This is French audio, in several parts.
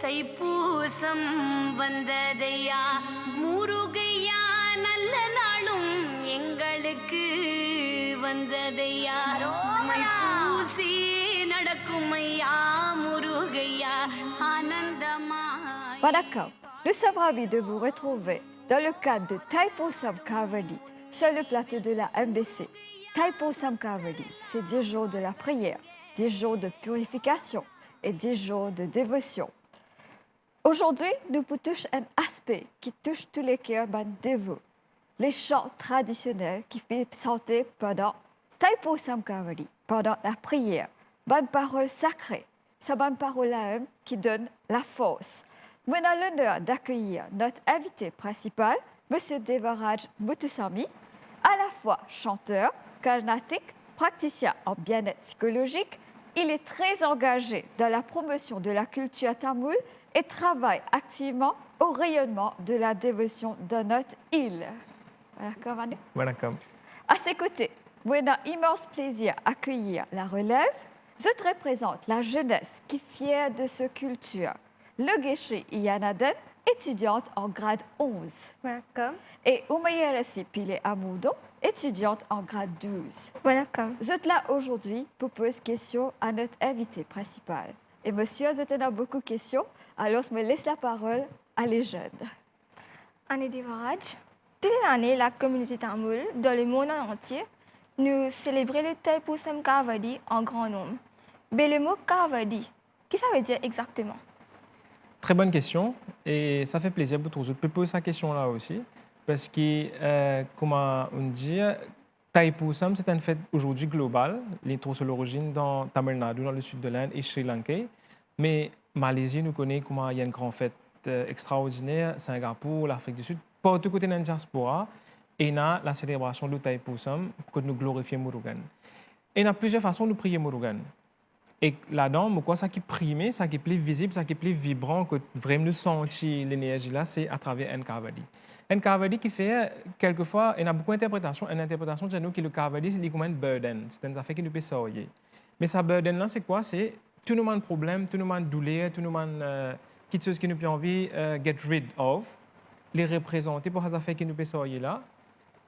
தைப்பூசம் வந்ததையா முருகையா நல்ல நாளும் எங்களுக்கு வந்ததையா பூசி நடக்கும் ஐயா முருகையா ஆனந்தமா. Vanakkam, nous sommes ravis de vous retrouver dans le cadre de Thaipusam Kavadi sur le plateau de la MBC. Thaipusam Kavadi, c'est 10 jours de la prière, 10 jours de purification et 10 jours de dévotion. Aujourd'hui, nous vous touchons un aspect qui touche tous les cœurs dévots, les chants traditionnels qui font chanter pendant Thaipusam Kavadi, pendant la prière, bonne parole sacrée, c'est bonne parole là qui donne la force. Nous avons l'honneur d'accueillir notre invité principal, M. Devaraj Muthusamy, à la fois chanteur, carnatique, praticien en bien-être psychologique. Il est très engagé dans la promotion de la culture tamoule et travaille activement au rayonnement de la dévotion dans notre île. Vanakkam. À ses côtés, nous avons immense plaisir à accueillir la relève. Je te représente la jeunesse qui est fière de sa culture. Le Geshe Iyanaden, étudiante en grade 11. Vanakkam. Et Umayarasi Pile Amoudon, étudiante en grade 12. Vanakkam. Je suis là aujourd'hui pour poser question à notre invité principal. Et monsieur, je te beaucoup de questions, alors je me laisse la parole à les jeunes. Anne Devaraj, toute l'année, la communauté tamoule, dans le monde entier, nous célébrons le Thaipusam Kavadi en grand nombre. Mais le mot Kavadi, qu'est-ce que ça veut dire exactement? Très bonne question et ça fait plaisir pour tous. Je peux poser cette question-là aussi parce que, comment on dit, Thaipusam, c'est une fête aujourd'hui globale. Il trouve l'origine dans Tamil Nadu, dans le sud de l'Inde et Sri Lanka. Mais Malaisie, nous connaissons comment il y a une grande fête extraordinaire, Singapour, l'Afrique du Sud, partout côté de la diaspora. Et il a la célébration du Thaipusam pour nous glorifier Murugan. Et il y a plusieurs façons de prier Murugan. Et là-dedans, quoi, ça qui prime, ça qui est plus visible, ça qui est plus vibrant, que vraiment sentir l'énergie là, c'est à travers un Kavadi. Un Kavadi qui fait, quelquefois, il y a beaucoup d'interprétations. Une interprétation de nous que le Kavadi, c'est comme un burden. C'est une affaire qui nous peut sortir. Mais sa burden là, c'est quoi? C'est tout le monde problème, tout le monde douleur, tout le monde quelque chose qui nous peut envie get rid of, les représenter pour ces affaires qui nous peut sortir là.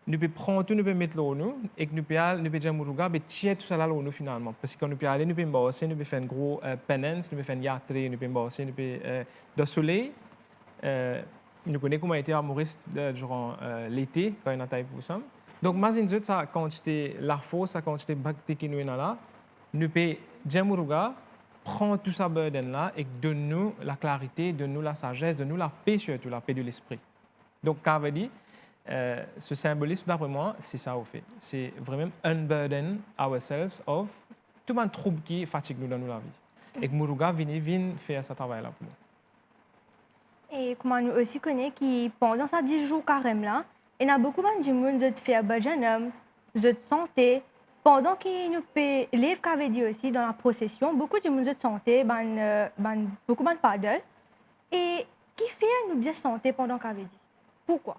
Nous pouvons prendre tout, nous pouvons mettre l'eau nous et que nous pouvons dire Muruga, mais tiens tout ça là l'eau nous finalement. Parce que quand nous pouvons aller, nous pouvons bosser, nous pouvons faire une grosse penance, nous pouvons faire une yatra, nous pouvons bosser, nous pouvons dans le soleil. Nous connaissons comment était amoriste durant l'été quand il y a Thaipusam. Donc, imagine ça quantité la force, la quantité bhakti qui nous est là, nous pouvons dire Muruga, prendre tout ça burden là et donne-nous la clarité, donne-nous la sagesse, donne-nous la paix surtout, la paix de l'esprit. Donc, Kavadi. Ce symbolisme, d'après moi, c'est ça au fait. C'est vraiment unburden ourselves of tout le trouble qui fatigue nous dans la vie. Et que Muruga vient faire ce travail-là pour nous. Et comment nous aussi connaissons que pendant ces 10 jours carême là, il y a beaucoup de gens qui font bhajanam, de santé. Pendant que nous pouvons lire Kavadi aussi dans la procession, beaucoup de gens de santé, beaucoup de paddle. Et qui fait nous bien santé pendant Kavadi? Pourquoi?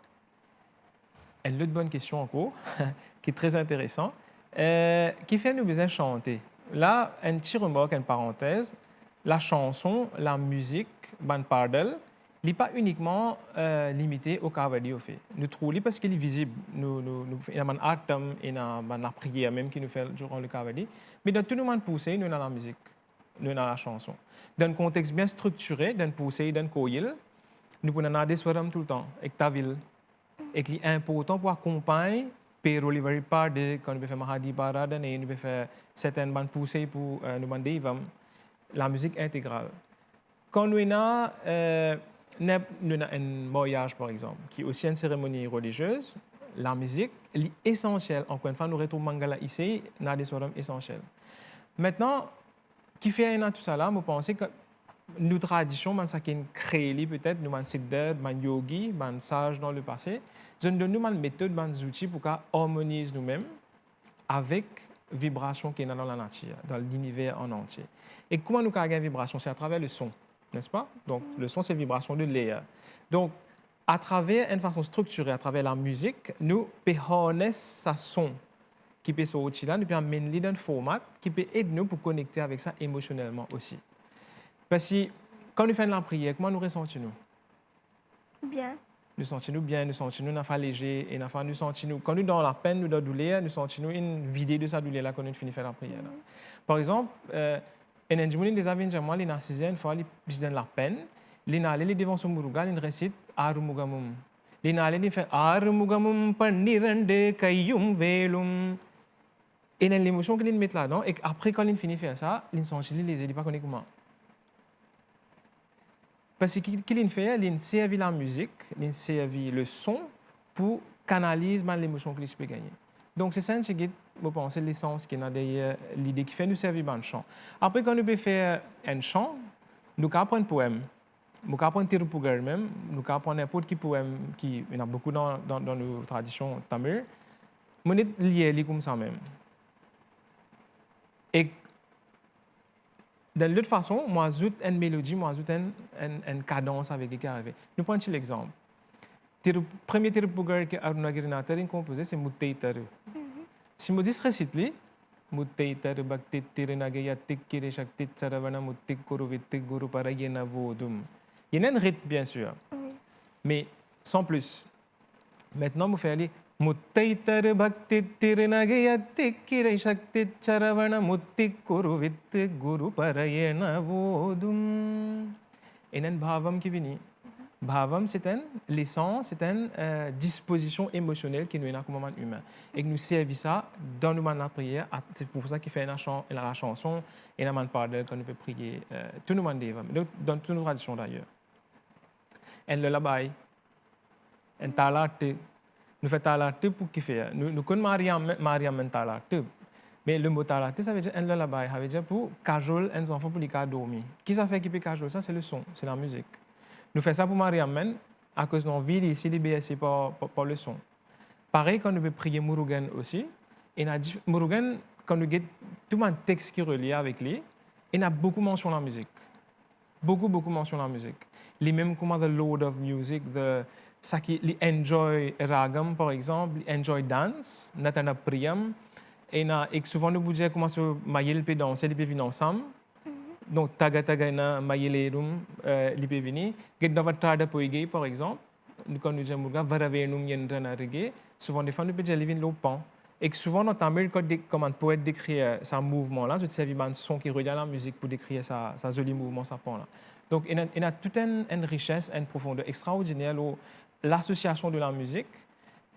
Une autre bonne question encore, qui est très intéressante. Qui fait nous besoin chanter? Là, un petit remarque, une parenthèse. La chanson, la musique, ban pardel, n'est pas uniquement limitée au Kavadi au fait. Nous trouvons parce qu'il est visible. Il y a un atom et la prière même qui nous fait durant le Kavadi. Mais dans tout le monde poussé, nous avons la musique, nous avons la chanson. Dans un contexte bien structuré, dans poussé, dans koyil, nous pouvons avoir des swaram tout le temps, avec ta ville. Et qui est important pour accompagner Pero Livery Party, quand nous faisons Mahadi Paradan et nous faisons certaines bandes poussées pour nous demander la musique intégrale. Quand nous avons un mariage, par exemple, qui est aussi une cérémonie religieuse, la musique est essentielle. Encore une fois, nous retrouvons Mangala ici, nous avons des soirées essentielles. Maintenant, qui fait tout ça là, je pense que nos traditions, man ça qui créé peut-être, nous man siddhar, man yogi, man sage dans le passé, nous donne nous man méthode, man outils pour harmoniser nous-mêmes avec vibration qui est dans la nature, dans l'univers en entier. Et comment nous carrément vibration, c'est à travers le son, n'est-ce pas? Donc le son c'est vibration de l'air. Donc à travers une façon structurée, à travers la musique, nous pouvons harness sa son qui peut sortir là, nous pouvons amener dans un format qui peut aider nous pour connecter avec ça émotionnellement aussi. Parce que quand nous faisons la prière, comment nous ressentons-nous? Bien. Nous sentons-nous bien, nous sentons-nous n'a pas léger, et nous sentons-nous, quand nous dans la peine, nous dans la douleur, nous sentons-nous une vidée de sa douleur là quand nous finissons faire la prière. Là. Par exemple, un individu des avengements, il a 6 ans, une fois, il dans la peine, il a allé devant son muruga, il récite Arumugamum. Il a allé faire Arumugamum pannirande kayyum velum. Et il a l'émotion qu'il met là-dedans, et après, quand il finit de faire ça, il sent les il pas connaît comment. Parce qu'il fait, il servi la musique, il servi le son pour canaliser l'émotion qu'il peut gagner. Donc, c'est ça, je pense, l'essence qui est derrière l'idée qui fait nous servir un chant. Après, quand nous pouvons faire un chant, nous pouvons apprendre un poème. Nous pouvons apprendre un tirupugar même. Nous pouvons apprendre n'importe quel poème, il y en a beaucoup dans nos traditions tamil. Nous sommes liés comme ça même. Et de l'autre façon, moi, j'ai une mélodie, moi, j'ai une cadence avec qui arrive. Nous prenons un exemple. Le premier tirupugar que Aruna Girinathar a composé, c'est Muttaitaru. Si je dis ce récit-là, Muttaitaru Bhakti Tirinagaya Tikkire Shakti Saravana Muttik Kuruvitti Guru Parayena Vodum. Il y a un rythme, bien sûr, mais sans plus. Maintenant, vous faites aller. Muttaitaru Bhakti Tirinagaya Tikkire Shakti Saravana Muttik Kuruvitti Guru Parayena Vodum. Il y a un bhavam qui vient. Bhavam, c'est une licence, c'est une disposition émotionnelle qui nous est comme un humain. Et que nous servons ça dans le moment de la prière. C'est pour ça qu'il fait la chanson et la parole quand nous peut prier. Tout le monde dans toutes nos traditions d'ailleurs. Et le labai, un talate, nous faisons talate pour qui fait. Nous connaissons Mariam un talate. Mais le mot talate, ça veut dire un lullaby, ça veut dire pour cajole un enfant pour les cas dormir. Qui ça fait qui peut cajole? Ça, c'est le son, c'est la musique. Nous faisons ça pour Mariam à cause de notre vie ici, les BSC par le son. Pareil, quand nous pouvons prier Murugan aussi, et Murugan, quand nous avons tout un texte qui est relié avec lui, il y a beaucoup mention la musique. Beaucoup mention la musique. Les mêmes comme The Lord of Music, ça qui enjoy ragam par exemple, enjoy dance, natana priyam, et souvent nous disons comment se mailler le danser, les pédants ensemble. Donc, taga na mayelerum lipevini. Get dans trada poigé, par exemple. Quand nous disons varavenum yendrana reggae, souvent des fois nous pouvons dire l'opan. Et souvent dans Tamil, comme un poète décrit ce mouvement-là, je sais un son qui regarde la musique pour décrire ça joli mouvement, ça pan là. Donc, il y a toute une richesse, une profondeur extraordinaire, l'association de la musique,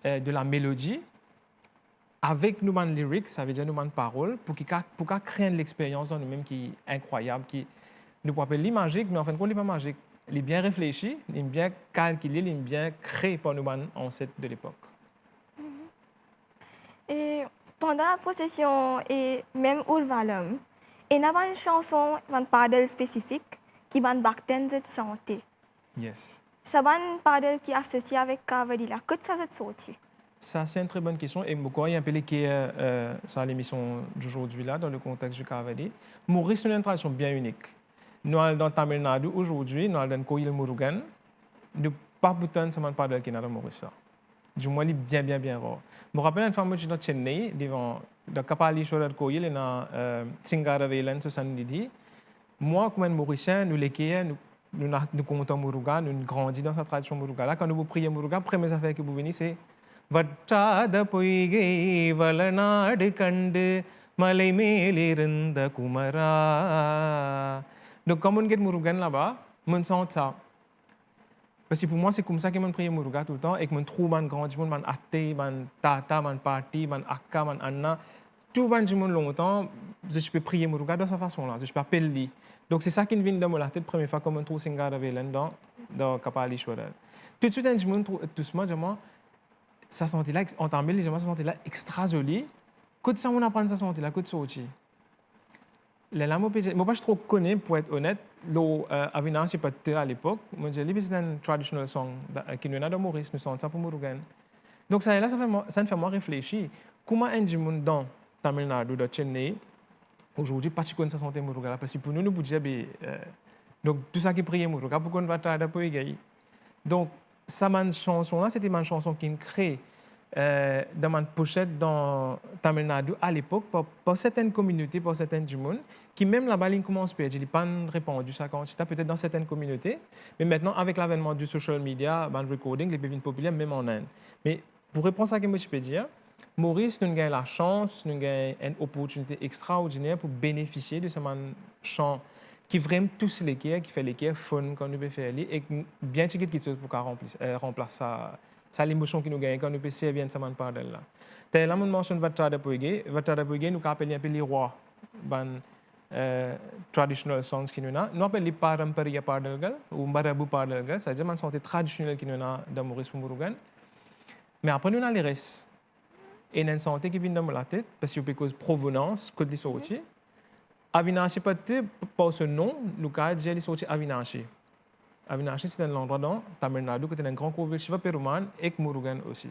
de la mélodie, avec nous les lyrics, ça veut dire nous les paroles, pour créer une expérience dans nous-mêmes qui est incroyable, qui nous peut appeler magique, mais en fin de compte, il n'est pas magique. Il est bien réfléchi, il est bien calculé, il est bien créé par nous ancêtres de l'époque. Et pendant la procession et même Urvalam, il y a une chanson, une parole spécifique qui va être chantée. Yes. C'est une parole qui est associée avec Kavadi. Que ça s'est sorti? Ça, c'est une très bonne question. Et pourquoi il y a un peu qui ça l'émission d'aujourd'hui, là, dans le contexte du Kavadi. Maurice, c'est une tradition bien unique. Nous, dans Tamil Nadu, aujourd'hui, nous, dans Koyil Murugan, nous pas bouton, ça ne pas de qui dans Maurice. Là. Du moins, il est bien rare. Je me rappelle une fois, je suis dans Chennai, devant le Kapali Shorar Koyil, et dans Singara Veilan, ce samedi. Moi, comme un Mauricien, nous nous comptons Muruga, nous grandissons dans cette tradition Muruga. Là, quand nous prions Muruga, la première affaire que vous venez, c'est வற்றாத பொய்கை வளநாடு கண்டு மலை மேலிருந்த குமரா. Donc, comme on get Murugan là-bas, je sens ça. Parce que pour moi, c'est comme ça que je prie Muruga tout le temps et que je trouve man grandi, man athée, man tata, man parti, man akka, man anna. Tout le monde longtemps, je peux prier Muruga de cette façon-là, je peux appeler lui. Donc, c'est ça qui me vient dans la tête, première fois que je trouve Singara Veilan dans Kapali Shorar. Tout de suite, je me trouve doucement, ça sentait là, en Tamil, ça sentait là extra joli. Quand ça, on apprend ça sentait là, quand ça aussi. Les lames, moi, je trop connais, pour être honnête, Avina, c'est pas très à l'époque. Moi, j'ai dit, c'est un traditional song qui nous a dans Maurice, nous sommes ça pour Murugan. Donc, ça me fait moi réfléchir. Comment un monde dans Tamil Nadu, dans Chennai, aujourd'hui, pas si ça sentait Muruga, parce que pour nous, nous disons, donc, tout ça qui priait Muruga, pourquoi on va travailler pour y. Donc, cette chanson-là, c'était une chanson qui crée dans ma pochette dans Tamil Nadu à l'époque, pour certaines communautés, pour certaines du monde, qui même là-bas, ils commencent à perdre. Ils n'ont pas répondu ça quand c'était peut-être dans certaines communautés. Mais maintenant, avec l'avènement du social media, le recording, les deviennent populaires même en Inde. Mais pour répondre à ce que je peux dire, Maurice, nous avons la chance, nous avons une opportunité extraordinaire pour bénéficier de ce chant qui vraiment tous les qui fait les qui fun quand nous pouvons faire et bien quelque chose pour remplacer ça. C'est l'émotion qui nous gagne quand nous pouvons servir de ce pardon là. T'as là, on mentionne Vatra Poigé, nous appelons un peu les rois, traditional songs qui nous a. Nous appelons les parampariya pardalgal ou marabu pardalgal, c'est-à-dire une santé traditionnelle qui nous a dans Maurice Murugan. Mais après nous avons les restes. Et une santé qui vient dans la tête parce que c'est cause provenance que les sorties. Avinashi peut-être par ce nom, nous avons dit les sorties Avinashi. Avinashi c'est un endroit dans Tamil Nadu qui est un grand couvert Shiva Perumal et Murugan aussi.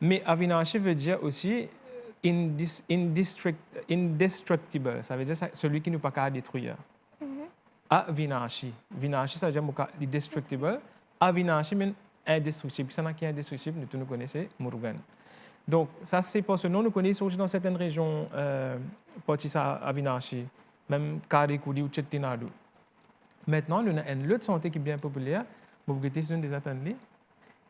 Mais Avinashi veut dire aussi indestructible, ça veut dire celui qui ne peut pas détruire. Avinashi. Vinashi ça veut dire indestructible. Avinashi c'est indestructible. Ça qui est indestructible, nous tous nous connaissons Murugan. Donc, ça, c'est parce que nous connaissons aussi dans certaines régions, Potissa, Avinashi, même Karikudi ou Chettinadu. Maintenant, nous avons une autre santé qui est bien populaire. Vous pouvez des attendus.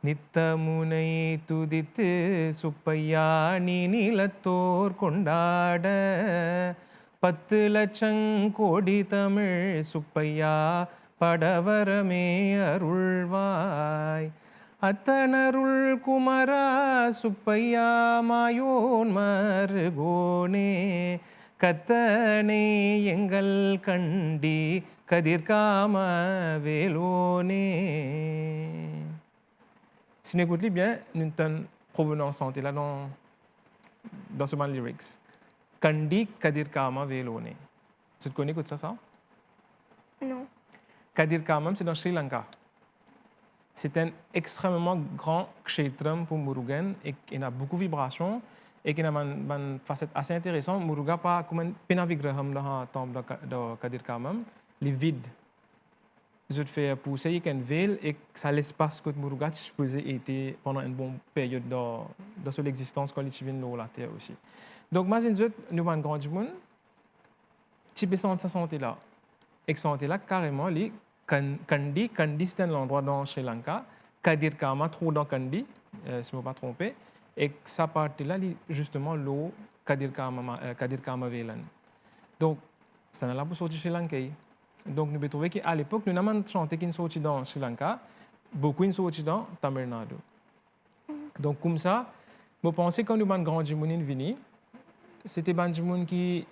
Nittamunai tudite suppaya nilator kondada Pattu lachang kodi tamil suppaya padavarame arulvai Attanarul kumara suppaya mayon margone Kattane engal kandi kadirkama velone. Si nous écoutons bien, nous avons une provenance santé là dans ce man lyrics. Kandi kadirkama velone. Tu connais ça? Non. Kadirkamam, c'est dans Sri Lanka. C'est un extrêmement grand kshetram pour Murugan et il a beaucoup de vibrations et il a une facette assez intéressante. Muruga pas comme un penavigraham dans le temple de Kadir Kamam, les vides. Je fais pousser avec une ville et ça l'espace que Muruga supposé était pendant une bonne période dans son existence collective de la terre aussi. Donc, moi, nous avons un grand monde, tu peux sentir sa santé là. Et santé là, carrément, les Kandi, c'est un endroit dans Sri Lanka. Kadir Kama, trop dans Kandi, si je ne me pas trompé. Et sa partie-là, justement, l'eau Kadir Kama Velan. Donc, ça n'est là pour sortir Sri Lanka. Donc, nous avons trouvé qu'à l'époque, nous avons chanté qui sorti dans Sri Lanka, beaucoup qui sorti dans Tamil Nadu. Donc, comme ça, je pense que quand nous avons grandi, c'était des gens qui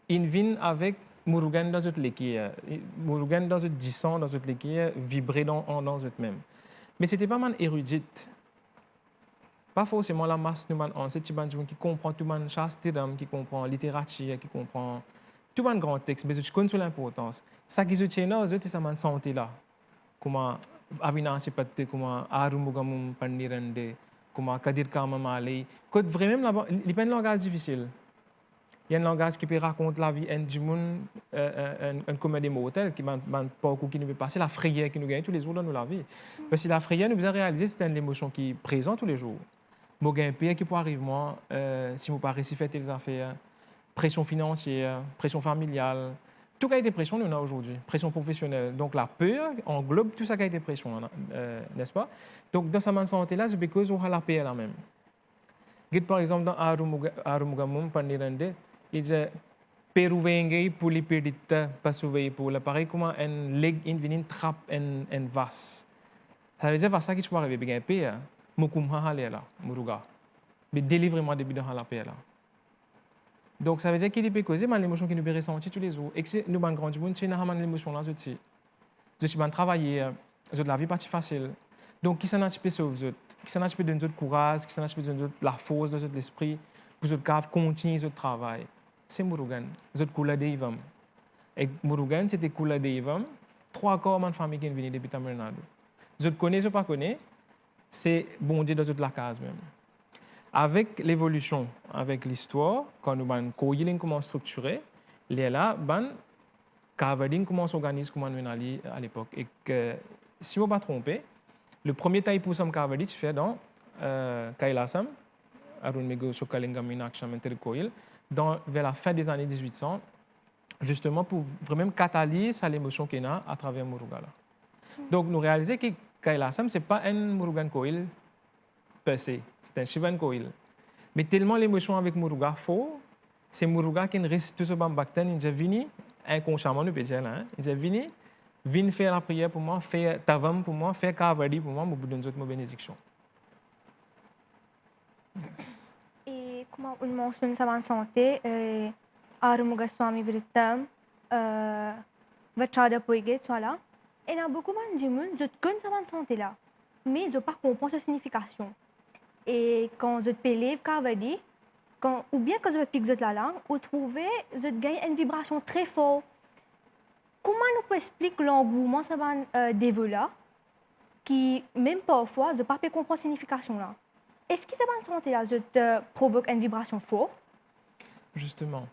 viennent avec Murugan dans notre l'équipe, Murugan dans notre disant dans notre l'équipe, vibrer dans notre même. Mais c'était pas mal érudite. Pas forcément la masse nous man, c'est des gens qui comprend tout man chastiram, qui comprend littérature, qui comprend tout man grand texte, mais je connais l'importance. Ça qui se tient là, c'est ça man santé là. Comment avinasi patte, comment arumugamum pandirande, comment kadir kama malay. Quand vraiment là-bas, il y a un langage difficile. Il y a un langage qui peut raconter la vie du monde, un comédie mortelle qui m'a pas qui nous peut passer, la frayeur qui nous gagne tous les jours dans la vie. Parce que la frayeur, nous avons réalisé, c'est une émotion qui est présente tous les jours. Moi, j'ai un pire qui peut arriver, moi, si vous ne réussissez pas les affaires, pression financière, pression familiale, tout a été pression, nous avons aujourd'hui, pression professionnelle. Donc la peur englobe tout ça qui a été pression, n'est-ce pas? Donc dans sa santé-là, c'est parce qu'on a la paix là-même. Par exemple, dans Arumugamum, Pandirande, il dit Peruvengue pour les pédites, pas sauver pour le pareil, comment un leg in trappe un vase. Ça veut dire que ça qui peut arriver, bien paix, Mokumha Halela, Muruga. Mais délivrez-moi depuis dans la paix là. Donc ça veut dire qu'il peut causer l'émotion qui nous peut ressentir tous les jours. Et que nous, grand monde, c'est une émotion là, je suis travailler, la vie pas facile. Donc qui s'en a un petit peu sauve, qui s'en a un petit peu donne courage, qui s'en a un petit peu donne la force de l'esprit pour que continuer le travail. C'est Murugan, c'est Kula Devam. Et Murugan, c'était Kula Devam. 3 corps de famille qui viennent depuis Tamil Nadu. Je connais, je ne connais pas, c'est bon Dieu dans toute la case même. Avec l'évolution, avec l'histoire, quand nous avons comment structurer, les là, ban Kavadin comment s'organise, comment nous à l'époque. Et que, si je ne me trompe, le premier Thaipusam Kavadi se fait dans Kailasam, Arunmego Sokalingaminaksham Enterikoil, vers la fin des années 1800, justement pour vraiment catalyser l'émotion qu'il y a à travers Muruga. Donc, nous réalisons que Kailasam, ce n'est pas un Murugan Koil per se, c'est un Shivan Koil. Mais tellement l'émotion avec Muruga fort, c'est Muruga qui reste tout ce bambacten, il est venu, inconsciemment, nous peut dire là, il est venu faire la prière pour moi, faire tavam pour moi, faire kavadi pour moi, pour vous donner une bénédiction. Et comment on mentionne ça en santé, Arumuga Swami Vritam, Vachada Poiget, soit là. Et il y a beaucoup de gens qui connaissent ça en santé là, mais ils ne pas comprendre sa signification. Et quand je peux lire Kavadi, ou bien quand je pique la langue, vous trouvez que je gagne une vibration très forte. Comment nous pouvons expliquer l'engouement ça va développer, qui même parfois je ne pas comprendre la signification là. Est-ce que ça va en santé là, je te provoque une vibration forte? Justement,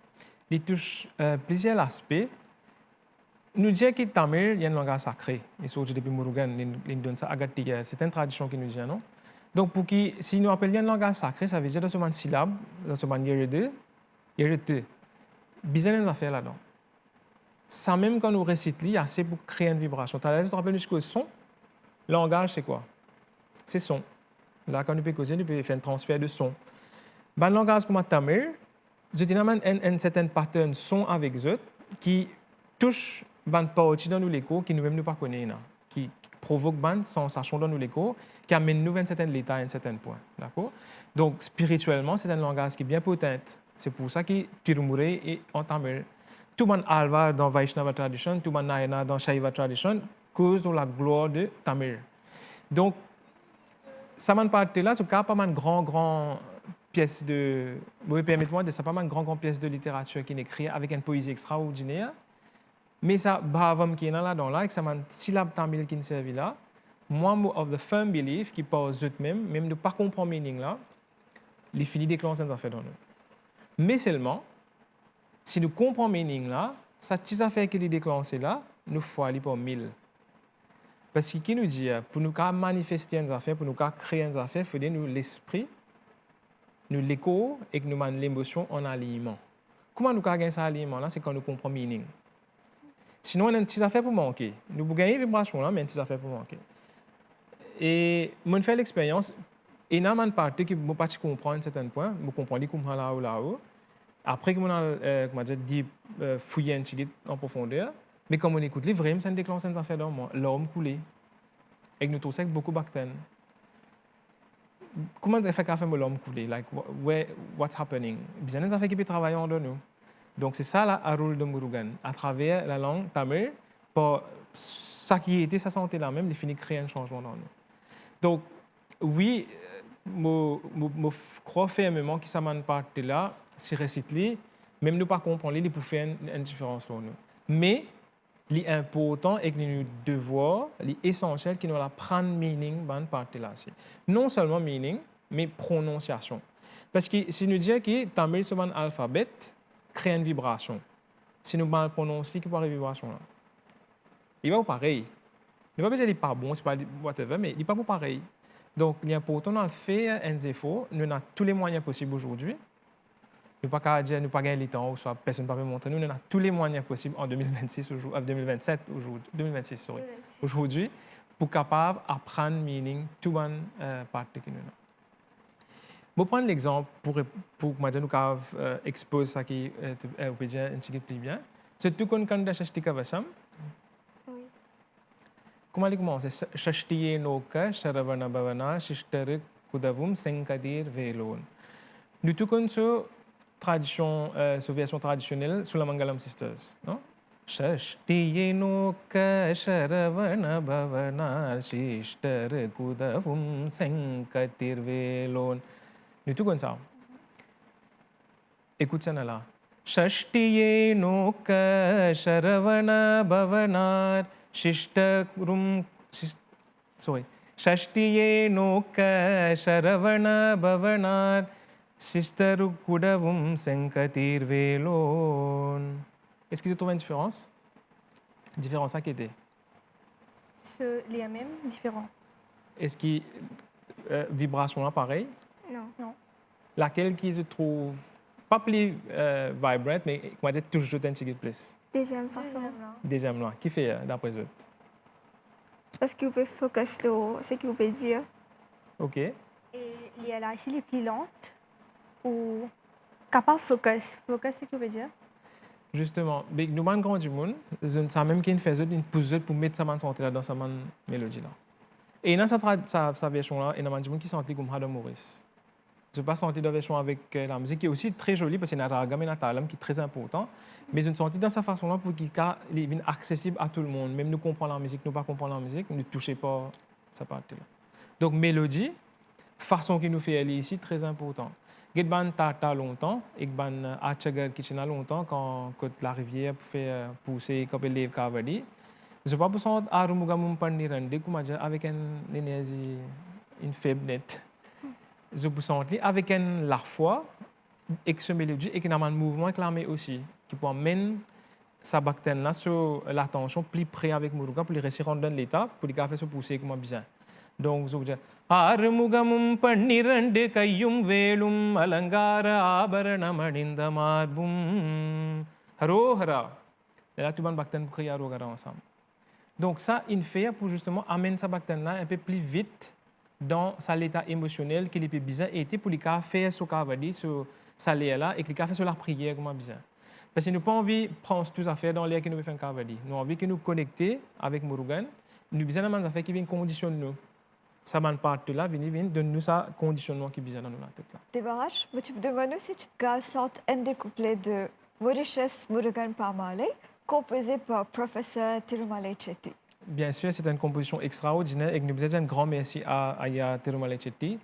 il touche plusieurs aspects. Nous disons que Tamil, il y a un langage sacré. Et surtout depuis Murugan, il donne ça à Gatiga. C'est une tradition qui nous dit, non? Donc, pour qui, si nous appelons un langage sacré, ça veut dire dans ce syllabe, dans ce yérede, yérete. Bizarre les affaires là-dedans. Ça même quand nous récitons, il y a assez pour créer une vibration. Tu te rappelles jusqu'au son? Langage, c'est quoi? C'est son. Là, quand nous pouvons causer, nous pouvons faire un transfert de son. Le langage comme Tamil, je dis un certain pattern son avec eux qui touche une partie dans l'écho qui nous-mêmes ne pas connaissons, qui provoque une sensation dans l'écho, qui amène nous à un certain état, à un certain point. D'accord? Donc, spirituellement, c'est un langage qui est bien potent. C'est pour ça que Tirumure est en Tamil. Tout le monde alva dans Vaishnava tradition, tout le monde Nayana dans Shaiva tradition, cause de la gloire de Tamil. Donc, ça m'a parlé là, c'est pas une grande pièce de, vous permettez-moi de ça pas une grande pièce de littérature qui est écrite avec une poésie extraordinaire. Mais ça, bhavam qui est là dans là, que ça m'a syllabe tamil qui ne servi là. Moi, of the firm belief qui pose même de pas comprendre le meaning là, les finis déclenchent ça fait dans nous. Mais seulement, si nous comprenons le meaning là, ça petite affaire qui est déclenchée là, nous faut aller pour 1000. Parce que qui nous dit, pour nous manifester une affaire, pour nous créer une affaire, il faut que nous l'esprit, nous l'écho et que nous mettons l'émotion en alignement. Comment nous gagnons cet alignement là, c'est quand nous comprenons le meaning. Sinon, on a une petite affaire pour manquer. Nous pouvons gagner une vibration là, mais une petite affaire pour manquer. Et moi, je fais l'expérience, et il y a une partie qui ne peut pas comprendre à un certain point, je comprends comment là ou là-haut. Après que je dit fouiller un petit peu en profondeur, mais comme on écoute les vrais, ça déclenche une affaire dans moi. L'homme coulé. Et nous tous avec beaucoup de bactéries. Comment ça fait qu'à faire l'homme coulé? Like, what's happening? Bien, des affaires qui peuvent travailler en nous. Donc, c'est ça le rôle de Murugan. À travers la langue tamil, pour ça qui était sa santé là même, il finit de créer un changement dans nous. Donc, oui, je crois fermement que ça m'a parlé là, si récité, même nous pas comprendre, il peut faire une différence pour nous. Mais, l'important est que nous devoir, l'essentiel, que nous la prendre meaning dans partie là. Non seulement meaning, mais prononciation. Parce que si nous disons que tamil c'est un alphabet, crée une vibration. Si nous mal prononcer, qu'il y a une vibration là. Il va pas pareil. Il ne va pas dire qu'il n'est pas bon, c'est pas whatever, mais il n'est pas pareil. Donc, il est important de faire un effort. Nous avons tous les moyens possibles aujourd'hui. Nous ne pouvons pas dire nous pas gagner le temps, ou soit personne ne peut pas montrer. Nous avons tous les moyens possibles en 2026, 2027, aujourd'hui, pour capable apprendre meaning tout le monde partie que nous avons. Je vais prendre l'exemple pour que nous expose ça qui peut dire un petit peu plus bien. C'est tout qu'on connaît Shashtika Vasam. Oui. Comment il commence? Shashtiye Noka, Sharavana Bhavana, Shishtar Kudavum, Senkadir Velon. Nous tout connaissons tradition, version traditionnelle sous la Mangalam Sisters. Non? Shashtiye Noka, Sharavana Bhavana, Shishtar Kudavum, Senkadir Velon. Nous tout comme ça. Écoute ça là. Shashtiye Noka Sharavana Bhavanar Shishtarum Shashtiye Noka Sharavana Bhavanar Shishtaru Kudavum Senkatir Velon. Est-ce que tu trouves une différence? Différence à qui était? C'est les mêmes, différents. Est-ce que vibration pareille. Non. Laquelle qui se trouve pas plus vibrant, mais comment dire, toujours un petit peu plus. Deuxième façon. Deuxième là. Qui fait d'après eux? Parce que vous pouvez focus sur ce que vous pouvez dire. OK. Et il y a là ici les plus lentes ou capable focus. Focus, c'est ce que veut dire. Justement, mais nous avons grand du monde, ça même qui fait une pousse pour mettre sa main santé là dans sa main mélodie là. Et dans sa version là, il y a des gens qui sont comme Adam Maurice. Je n'ai pas senti de version avec la musique qui est aussi très jolie parce qu'il y a un ragam et un talam qui est très important. Mais je me senti dans sa façon là pour qu'il soit accessible à tout le monde. Même nous comprenons la musique, nous ne comprenons pas la musique, nous ne touchons pas sa partie là. Donc mélodie, façon qui nous fait aller ici, très important. J'ai ban tata longtemps et ban achagar kitchena longtemps quand la rivière fait pousser comme les cavaliers. Je pas besoin arumuga mumpani rende comme avec une énergie une faible net. Je besoin avec une la fois et ce mélodie et qui a un mouvement clamé aussi qui peut amener sa bactère là sur l'attention plus près avec muruga pour les réussir dans l'état pour les faire se pousser comme besoin. Donc, je vous dis, Arumugamum Panirande Kayum Velum Alangara Abarana Madinda Marbum Harohara. Et là, tu vas bactère pour créer Harohara ensemble. Donc, ça, il fait pour justement amener sa bactère là un peu plus vite dans sa l'état émotionnel qu'il est besoin et pour les faire ce qu'on va dire, sur sa là et qu'il fait sur la prière comme besoin. Parce que nous n'avons pas envie de prendre toutes les affaires dans l'air que nous faisons un cavalier. Nous avons envie de nous connecter avec Murugan. Nous avons besoin des affaires qui viennent conditionner nous. Ça m'a parti là, vient de nous ça conditionnement qui vient dans la tête là. Devaraj, tu me demandes si tu peux sortir un des couplets de Mauritius Murugan Pamale, composé par professeur Tirumale Chetty. Bien sûr, c'est une composition extraordinaire et nous avons un grand merci à Aya Tirumale Chetty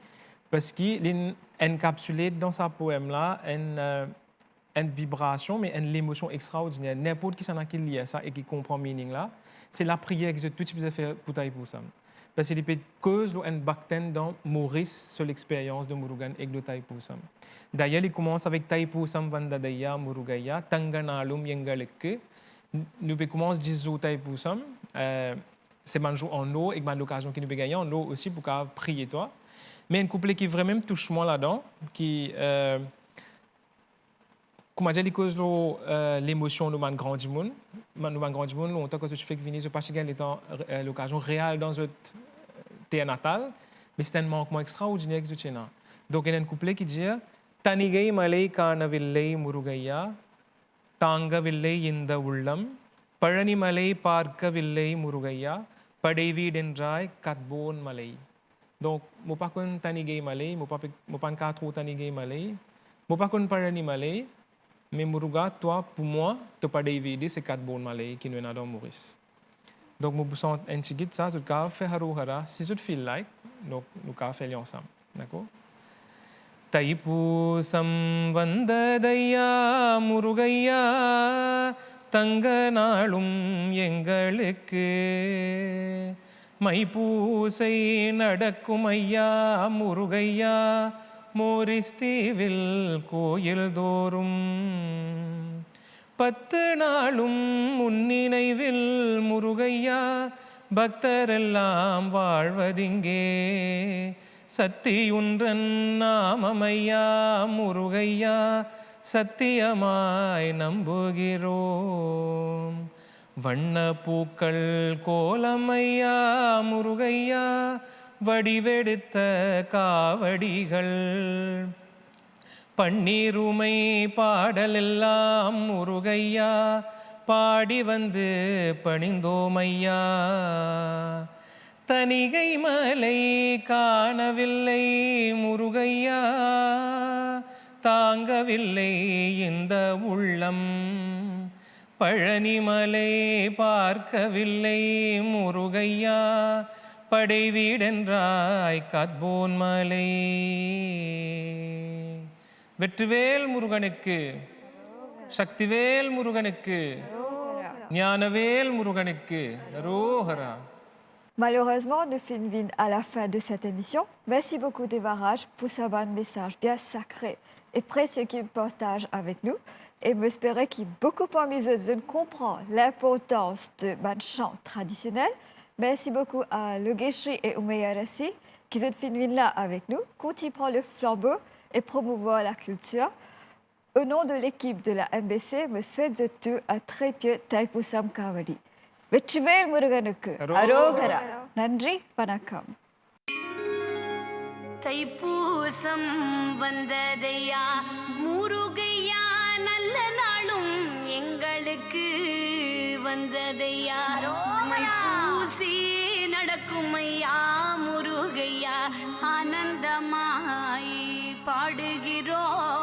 parce qu'il encapsulé dans sa poème là une vibration, mais une émotion extraordinaire. N'importe qui s'en a qui lit ça et qui comprend le meaning là, c'est la prière que tout type de faire pour tailler pour ça. Parce qu'il peut cause un bactère dans Maurice sur l'expérience de Murugan et de Taipusam. D'ailleurs, il commence avec Taipusam Vandadaya Murugaya Tanganalum Yengaleke. Nous commençons à dire Taipusam. C'est un jour en eau et l'occasion qui nous peut gagner en eau aussi pour prier toi. Mais un couplet qui vraiment touche moi là-dedans, qui comment dire, cause l'émotion de man grand du monde. Man grand du monde, longtemps que tu fais que venir, je pense qu'il y a l'occasion réelle dans notre terre natale, mais c'est un manquement extraordinaire que tu tiens. Donc il y a un couplet qui dit Tanigay malay kanavillai murugaya tangavillai inda ullam Parani malay parkavillai murugaya padevidendrai katbon malay. Donc mo pas kon tanigay malay, mo pas katro tanigay malay, mo pas kon parani malay. Mais Muruga, toi, pour moi, tu n'as pas d'éviter ces 4 bonnes malais qui nous sont dans Maurice. Donc, nous avons un petit guide, ça, nous avons fait Haruhara. Si tu feel like, donc, nous avons fait ensemble. D'accord? Taipusam Vandadaya Murugaya Tanganalum Yengaleke Maipusai Nadakumaya Murugaya மோரிஸ்தீவில் கோயில் தோறும் 10 நாளும் முன்னினைவில் முருகையா பக்தரெல்லாம் வாழ்வதிங்கே சத்தியுன்றன் நாமமையா முருகையா சத்தியமாய் நம்புகிறோம் வண்ணப்பூக்கள் கோலமையா முருகையா வடிவெடுத்த காவடிகள் பன்னீருமை பாடலெல்லாம் முருகையா பாடி வந்து பணிந்தோமையா தனிகை மலை காணவில்லை முருகையா தாங்கவில்லை இந்த உள்ளம் பழனிமலை பார்க்கவில்லை முருகையா படைவீடென்றாய் காத்போன் மலை. வெற்றிவேல் முருகனுக்கு, சக்திவேல் முருகனுக்கு, ஞானவேல் முருகனுக்கு, ரோஹரா. Malheureusement, nous finissons à la fin de cette émission. Merci beaucoup Devaraj pour ce bon message bien sacré et précieux qu'il partage avec nous. Et j'espère que beaucoup parmi eux comprennent l'importance de mon chant traditionnel. Merci beaucoup à Logeshri et Umeyarasi qui êtes venus là avec nous, continuez prendre le flambeau et promouvoir la culture. Au nom de l'équipe de la MBC, je souhaite un très pieux Taipusam Kavadi. Vetrivel முருகனுக்கு அரோகரா. நன்றி, வணக்கம். தைப்பூசம் வந்ததையா முருகையா, நல்ல நாளும் எங்களுக்கு வந்ததையா. மைப்பூசி நடக்கும் ஐயா முருகையா, ஆனந்தமாய் பாடுகிறோம்